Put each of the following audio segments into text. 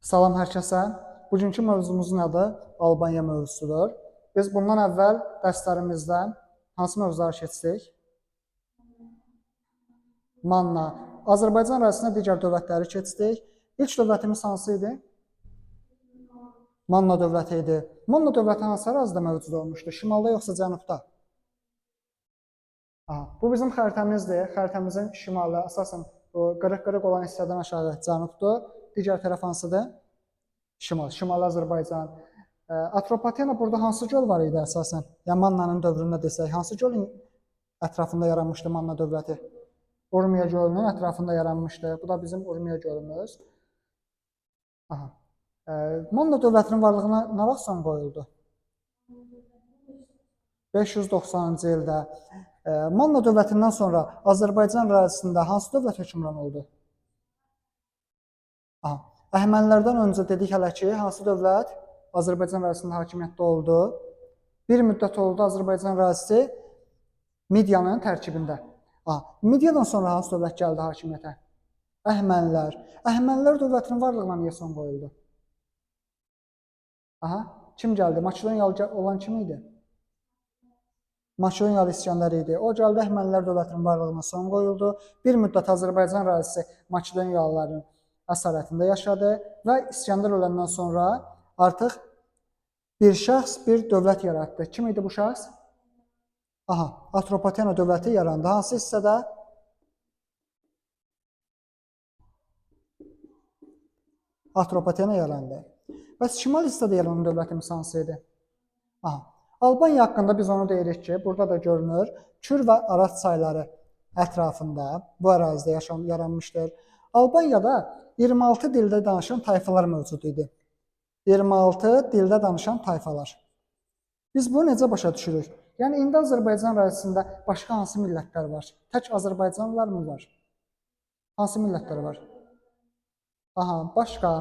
Salam hər kəsə. Bugünkü mövzumuzun adı Albaniya mövzusudur. Biz bundan əvvəl dərslərimizdə hansı mövzuları keçdik? Manna. Azərbaycan ərazisində digər dövlətləri keçdik. İlk dövlətimiz hansı idi? Manna dövləti idi. Manna dövləti hansı ərazidə mövcud olmuşdu? Şimalda yoxsa cənubda? Bu bizim xəritəmizdir. Xəritəmizin şimalı əsasən bu qırıq-qırıq olan hissədən aşağı cənubdur. Digər tərəf hansıdır? Şimal. Şimali Azərbaycan. Atropatena burada hansı göl var idi əsasən? Yəni Mannanın dövründə desək, hansı gölün ətrafında yaranmışdı Manna dövləti? Urmiya gölünün ətrafında yaranmışdı. Bu da bizim Urmiya gölümüz. Manna dövlətinin varlığına nə vaxt son qoyuldu? 590-cı ildə. Manna dövlətindən sonra Azərbaycan ərazisində hansı dövlət hökmran oldu? Əhəmənilərdən öncə dedik hələ ki, hansı dövlət Azərbaycan ərazisində hakimiyyətdə oldu? Bir müddət oldu Azərbaycan ərazisi Midiyanın tərkibində. Midiyadan sonra hansı dövlət gəldi hakimiyyətə? Əhəmənilər. Əhəmənilər dövlətinin varlığına niyə son qoyuldu? Kim gəldi? Makedoniyalı olan kim idi? Makedoniyalı İskəndər idi. O gəldi, Əhəmənilər dövlətinin varlığına son qoyuldu. Bir müddət Azərbaycan ərazisi Makedoniyalıların əsarətində yaşadı və İskəndər öləndən sonra artıq bir şəxs bir dövlət yaratdı. Kim idi bu şəxs? Atropatena dövləti yarandı. Hansı hissədə? Atropatena yarandı. Bəs şimal hissədə yaranan dövlətimiz hansı idi? Albaniya haqqında biz onu deyirik ki, burada da görünür, Kür və Araz çayları ətrafında bu ərazidə yaranmışdır. Albaniyada 26 dildə danışan tayfalar mövcud idi. 26 dildə danışan tayfalar. Biz bunu necə başa düşürük? Yəni, indi Azərbaycan ərazisində başqa hansı millətlər var? Tək Azərbaycanlılar mı var? Hansı millətlər var? Başqa.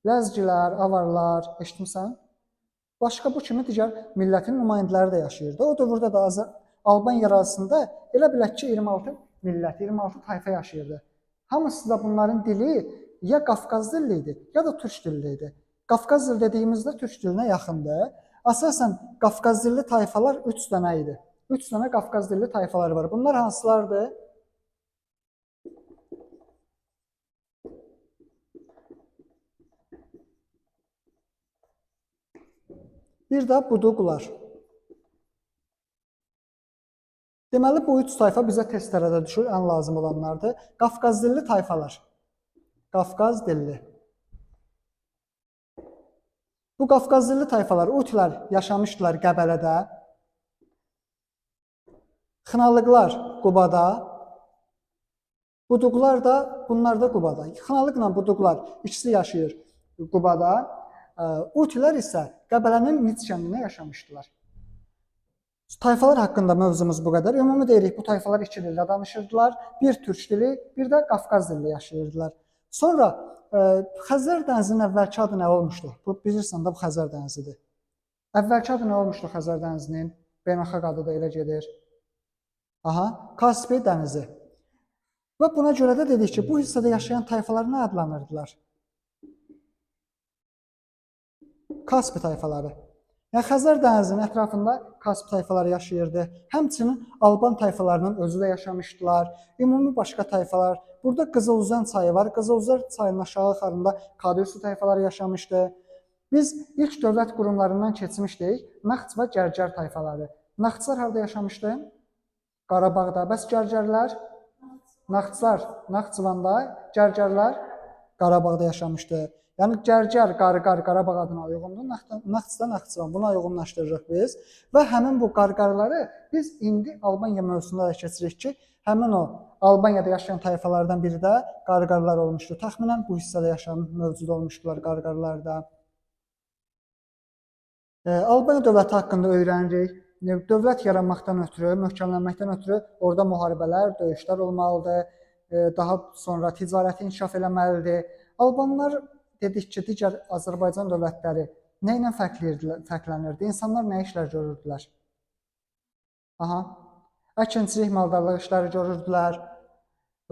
Ləzgilər, avarlar, eşitmirsən? Başqa bu kimi digər millətin nümayəndələri də yaşayırdı. O dövrdə də Albaniya ərazisində elə bilək ki, 26 millət, 26 tayfa yaşayırdı. Hamısı da bunların dili ya Qafqaz dilli idi, ya da türk dilli idi. Qafqaz dili dediyimizdə türk dilinə yaxındır. Əsasən Qafqaz dilli tayfalar 3 dənə idi. 3 dənə Qafqaz dilli tayfalar var. Bunlar hansılardır? Bir də Buduqlar. Deməli, bu 3 tayfa bizə testlərdə düşür, ən lazım olanlardır. Qafqaz dilli tayfalar. Qafqaz dilli. Bu Qafqaz dilli tayfalar, Utilər yaşamışdılar Qəbələdə. Xınalıqlar Qubada. Buduqlar da, bunlar da Qubada. Xınalıqla Buduqlar ikisi yaşayır Qubada. Utilər isə Qəbələnin Nic kəndində yaşamışdılar. Tayfalar haqqında mövzumuz bu qədər. Ümumi deyirik, bu tayfalar 2 dildə danışırdılar. Bir türk dili, bir də Qafqaz dilində yaşayırdılar. Sonra Xəzər dənizinin əvvəlki adı nə olmuşdu? Bilirsən də bu Xəzər dənizidir. Əvvəlki adı nə olmuşdu Xəzər dənizinin? Beynəlxalq adı da elə gedir. Kaspij dənizi. Və buna görə də dedik ki, bu hissədə yaşayan tayfalar nə adlanırdılar? Kaspij tayfaları. Yəni, Xəzər dənizinin ətrafında Kaspij tayfaları yaşayırdı. Həmçinin Alban tayfalarının özü də yaşamışdılar. Ümumi başqa tayfalar. Burada Qızıluzan çayı var. Qızıluzan çayının aşağı axarında Kadırsu tayfaları yaşamışdı. Biz ilk dövlət qurumlarından keçmişdik. Naxç və Gərgər tayfaları. Naxçlar harada yaşamışdı? Qarabağda. Bəs Gərgərlər? Naxçlar Naxçıvanda, Gərgərlər Qarabağda yaşamışdı. Yəni, Gərgər, Qarqar, Qarabağ adına uyğundur, Naxçda Naxçıvan. Buna uyğunlaşdırırıq biz. Və həmin bu qarqarları biz indi Albaniya mövzusunda da keçirik ki, həmin o Albaniyada yaşayan tayfalardan biri də qarqarlar olmuşdur. Təxminən bu hissədə yaşayan mövcud olmuşdular qarqarlarda. Albaniya dövləti haqqında öyrənirik. Dövlət yaranmaqdan ötürü, möhkəmlənməkdən ötürü orada müharibələr, döyüşlər olmalıdır. Daha sonra ticarəti inkişaf eləməlidir. Albanlar dedik ki, digər Azərbaycan dövlətləri nə ilə fərqlənirdi? İnsanlar nə işlər görürdülər? Əkinçilik, maldarlıq işləri görürdülər.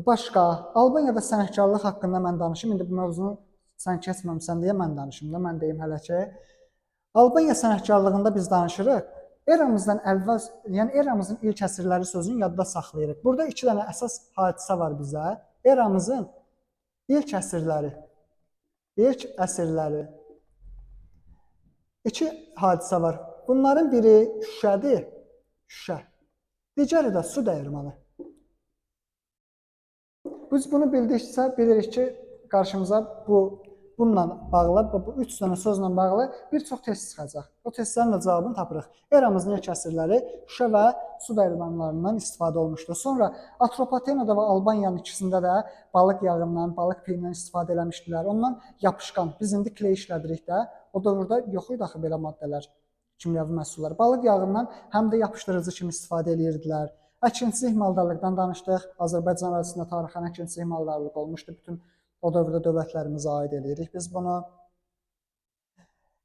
Başqa, Albaniyada sənətkarlıq haqqında mən danışım. İndi bu mövzunu sən keçməmisən deyə mən danışım da, mən deyim hələ ki. Albaniya sənətkarlığında biz danışırıq. Eramızdan əvvəl, yəni eramızın ilk əsrləri sözünü yadda saxlayırıq. Burada 2 dənə əsas hadisə var bizə. Eramızın ilk əsrləri. İki hadisə var. Bunların biri Şuşədir. Şuşə. Digəri də su dəyirmanı. Biz bunu bildiksə bilirik ki, qarşımıza bununla bağlı, bu 3 dənə sözlə bağlı bir çox test çıxacaq. O testlərin də cavabını tapırıq. Eramızın ilk əsrləri Şuşa və su dəyirmanlarından istifadə olmuşdur. Sonra Atropatenada və Albaniyanın ikisində də balıq yağından, balıq piyindən istifadə eləmişdilər. Ondan yapışqan, biz indi kley işlədirik də, o dövrdə yox idi axı belə maddələr, kimyəvi məhsullar. Balıq yağından həm də yapışdırıcı kimi istifadə edirdilər. Əkinçilik maldarlıqdan danışdıq. Azərbaycan ərazisində tarixən əkinçilik maldarlıq olmuşdu. Bütün o dövrdə dövlətlərimizə aid edirik biz bunu.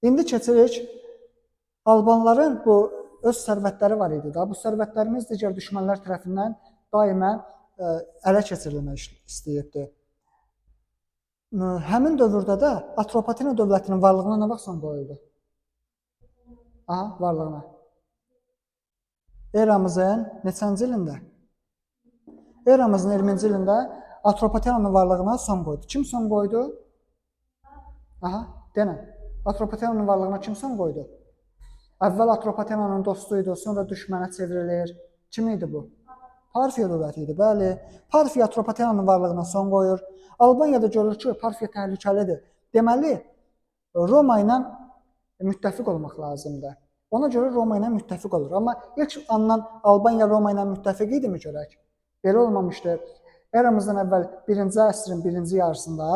İndi keçirik. Albanların bu öz sərvətləri var idi da. Bu sərvətlərimiz digər düşmənlər tərəfindən daimə ələ keçirilmək istəyirdi. Həmin dövrdə də Atropatena dövlətinin varlığına nə vaxt son qoyuldu? Aha, varlığına. Eramızın neçənci ilində? Eramızın 20-ci ilində Atropatenanın varlığına son qoydu. Kim son qoydu? Aha, denən. Atropatenanın varlığına kim son qoydu? Əvvəl Atropatenanın dostuydu, sonra düşmənə çevrilir. Kim idi bu? Parfiya dövləti idi, bəli. Parfiya Atropatenanın varlığına son qoyur. Albaniyada görür ki, Parfiya təhlükəlidir. Deməli, Roma ilə müttəfiq olmaq lazımdır. Ona görə Roma ilə müttəfiq olur. Amma ilk andan Albaniya Roma ilə müttəfiq idimi görək? Belə olmamışdı. Eramızdan əvvəl 1-ci əsrin 1-ci yarısında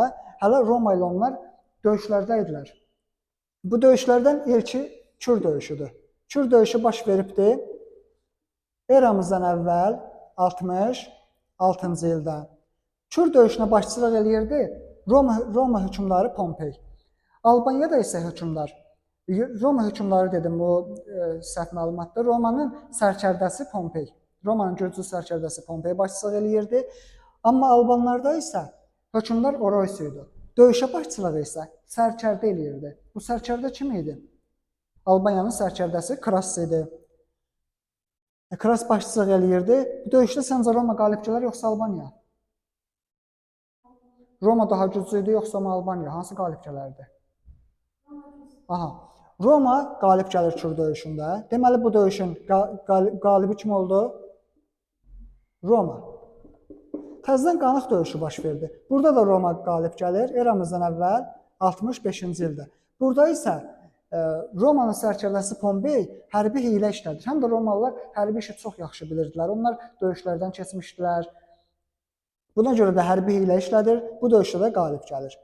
hələ Roma ilə onlar döyüşlərdə idilər. Bu döyüşlərdən ilki Kür döyüşüdür. Kür döyüşü baş veribdi eramızdan əvvəl 66-cı ildə. Kür döyüşünə başçılıq eləyirdi Roma hökmdarı Pompey. Albaniyada isə hökmdar, Roma hökmdarı dedim, bu səhv məlumatdır. Romanın sərkərdəsi Pompey. Romanın gürcü sərkərdəsi Pompey başçılıq eləyirdi. Amma Albanlarda isə hökmdar Oroysi idi. Döyüşə başçılığı isə sərkərdə eləyirdi. Bu sərkərdə kim idi? Albaniyanın sərkərdəsi Kras idi. Kras başçılıq eləyirdi. Bu döyüşdə səncə Roma qalib gələr yoxsa Albaniya? Roma daha güclü idi yoxsa Albaniya? Hansı qalib gələrdi? Aha. Roma qalib gəlir Kür döyüşündə. Deməli bu döyüşün qalibi kim oldu? Roma. Təzədən qanıq döyüşü baş verdi. Burada da Roma qalib gəlir eramızdan əvvəl 65-ci ildə. Burada isə Romanın sərkərdəsi Pompey hərbi hiylə işlədir. Həm də Romalılar hərbi işi çox yaxşı bilirdilər. Onlar döyüşlərdən keçmişdilər. Buna görə də hərbi hiylə işlədir. Bu döyüşdə də qalib gəlir.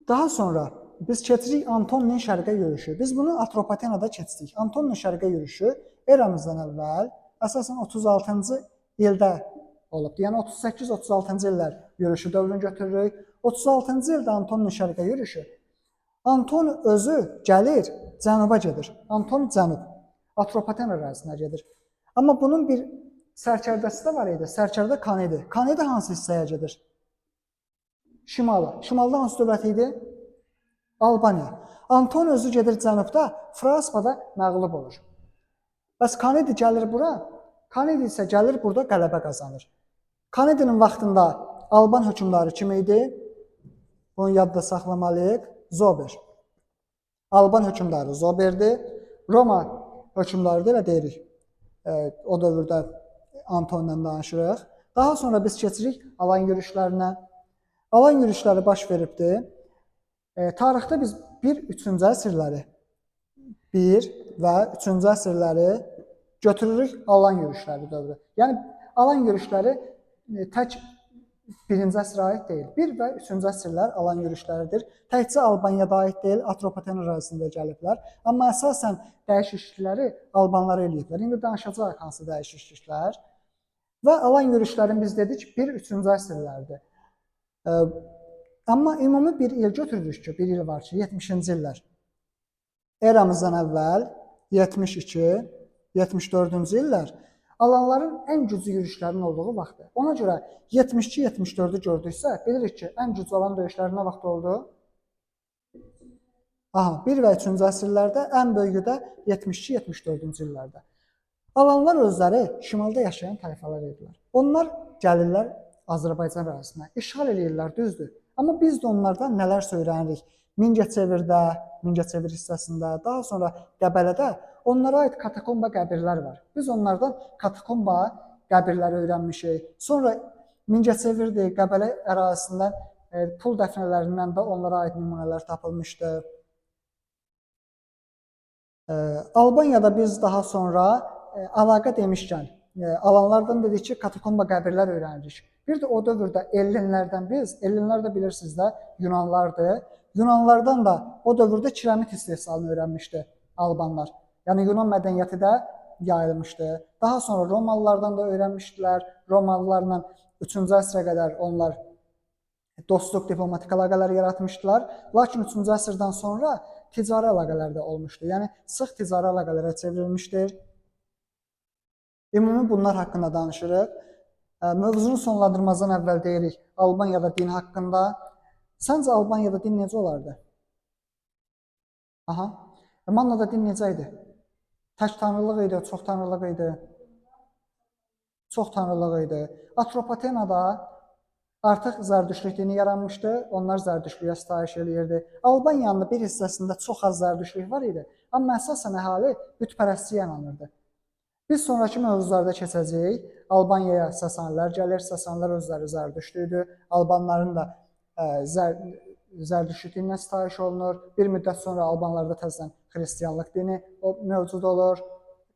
Daha sonra biz keçirik Antoninin şərqə yürüşü. Biz bunu Atropatenada keçdik. Antoninin şərqə yürüşü eramızdan əvvəl əsasən 36-cı ildə olub. Yəni 38-36-cı illər yürüşü dövrünü götürürük. 36-cı ildə Antoninin şərqə yürüşü. Anton özü gəlir, cənuba gedir. Anton cənub, Atropatena ərazisinə gedir. Amma bunun bir sərkərdəsi də var idi. Sərkərdə Kanedi. Kanedi hansı hissəyə gedir? Şimala. Şimalda hansı dövlət idi? Albaniya. Anton özü gedir cənubda, Fraspada məğlub olur. Bəs Kanedi gəlir bura. Kanedi isə gəlir burada qələbə qazanır. Kanedinin vaxtında Alban hökmdarı kim idi? Bunu yadda saxlamalıyıq. Zober. Alban hökmdarı Zoberdir. Roma hökmdarı da deyirik. O dövrdə Antonla danışırıq. Daha sonra biz keçirik alan yürüşlərinə. Alan yürüşləri baş veribdi. Tarixdə biz 1-3-cü əsrləri, 1 və 3-cü əsrləri götürürük alan yürüşləri dövrü. Yəni alan yürüşləri tək 1-ci əsrə aid deyil. 1 və 3-cü əsrlər alan yürüşləridir. Təkcə Albaniyada aid deyil, Atropatena ərazisində gəliblər. Amma əsasən dəyişiklikləri Albanlar eləyiblər. İndi danışacağıq hansı dəyişikliklər. Və alan yürüşlərin biz dedik 1-3-cü əsrlərdir. Amma ümumi bir il götürürük ki, bir il var ki, 70-ci illər. Eramızdan əvvəl 72, 74-cü illər Alanların ən güclü yürüşlərinin olduğu vaxtdır. Ona görə 72-74-ü gördüksə, bilirik ki, ən güclü alan döyüşləri nə vaxt oldu? Aha, 1 və 3-cü əsrlərdə, ən böyüyü də 72-74-cü illərdə. Alanlar özləri şimalda yaşayan tayfalar idilər. Onlar gəlirlər Azərbaycan ərazisinə, işğal edirlər, düzdür. Amma biz də onlardan nələr öyrənirik? Mingəçevirdə, Mingəçevir hissəsində, daha sonra Qəbələdə onlara aid katakomba qəbirlər var. Biz onlardan katakomba qəbirləri öyrənmişik. Sonra Mingəçevirdə, Qəbələ ərazisindən pul dəfnələrindən də onlara aid nümunələr tapılmışdı. Albaniyada biz daha sonra əlaqə demişkən, alanlardan dedik ki, katakomba qəbirlər öyrənirik. Bir də o dövrdə ellinlərdən biz, ellinlər də bilirsiniz də Yunanlardır. Yunanlardan da o dövrdə kiremit istehsalını öyrənmişdi albanlar. Yəni Yunan mədəniyyəti də yayılmışdı. Daha sonra Romalılardan da öyrənmişdilər. Romalılarla 3-cü əsrə qədər onlar dostluq, diplomatik əlaqələr yaratmışdılar. Lakin 3-cü əsrdən sonra ticari əlaqələr də olmuşdu. Yəni sıx ticari əlaqələrə çevrilmişdir. Ümumi bunlar haqqında danışırıq. Mövzunu sonlandırmazdan əvvəl deyirik Albaniyada din haqqında. Səncə Albaniyada din necə olardı? Aha. Mannada din necə idi? Tək tanrılıq idi, çox tanrılıq idi. Çox tanrılıq idi. Atropatenada artıq zərdüştlük dini yaranmışdı. Onlar zərdüştlüyə sitayiş eləyirdi. Albaniyanın bir hissəsində çox az zərdüştlük var idi. Amma əsasən əhali bütpərəstliyə inanırdı. Biz sonraki mövzularda keçəcəyik. Albaniyaya Sasanilər gəlir. Sasanilər özləri zərdüştlü idi. Albanların da zərdüştlük dininə sitayiş olunur. Bir müddət sonra Albanlarda təzədən xristianlıq dini mövcud olur.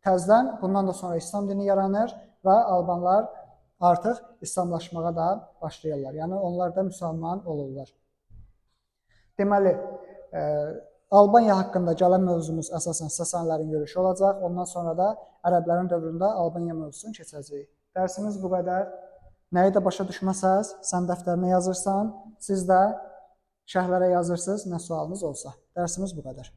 Təzədən bundan da sonra İslam dini yaranır və Albanlar artıq İslamlaşmağa da başlayırlar. Yəni onlar da müsəlman olurlar. Deməli, Albaniya haqqında gələn mövzumuz əsasən Sasanların görüşü olacaq. Ondan sonra da ərəblərin dövründə Albaniya mövzusunu keçəcəyik. Dərsimiz bu qədər. Nəyi də başa düşməsəz, sən dəftərinə yazırsan, siz də şərhlərə yazırsınız, nə sualınız olsa. Dərsimiz bu qədər.